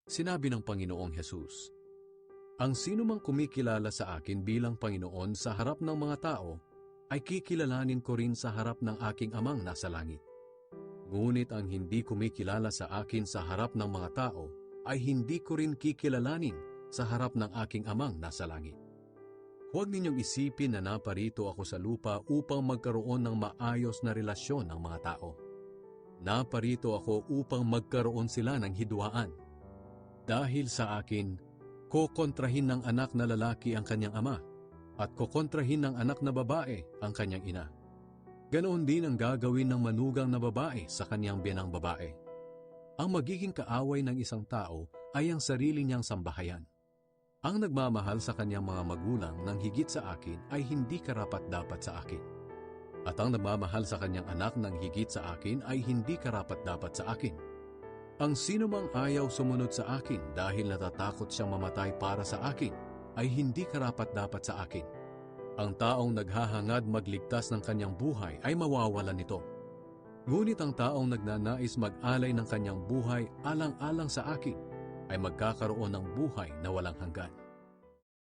Sinabi ng Panginoong Hesus, "Ang sinumang kumikilala sa akin bilang Panginoon sa harap ng mga tao, ay kikilalanin ko rin sa harap ng aking Amang nasa langit. Ngunit ang hindi kumikilala sa akin sa harap ng mga tao, ay hindi ko rin kikilalanin sa harap ng aking Amang nasa langit." Huwag ninyong isipin na naparito ako sa lupa upang magkaroon ng maayos na relasyon ng mga tao. Naparito ako upang magkaroon sila ng hidwaan. Dahil sa akin, kokontrahin ng anak na lalaki ang kanyang ama, at kokontrahin ng anak na babae ang kanyang ina. Ganoon din ang gagawin ng manugang na babae sa kanyang biyanang babae. Ang magiging kaaway ng isang tao ay ang sarili niyang sambahayan. Ang nagmamahal sa kanyang mga magulang ng higit sa akin ay hindi karapat-dapat sa akin. At ang nagmamahal sa kanyang anak ng higit sa akin ay hindi karapat-dapat sa akin. Ang sinumang ayaw sumunod sa akin dahil natatakot siyang mamatay para sa akin, ay hindi karapat-dapat sa akin. Ang taong naghahangad magligtas ng kanyang buhay ay mawawalan nito. Ngunit ang taong nagnanais mag-alay ng kanyang buhay alang-alang sa akin, ay magkakaroon ng buhay na walang hanggan.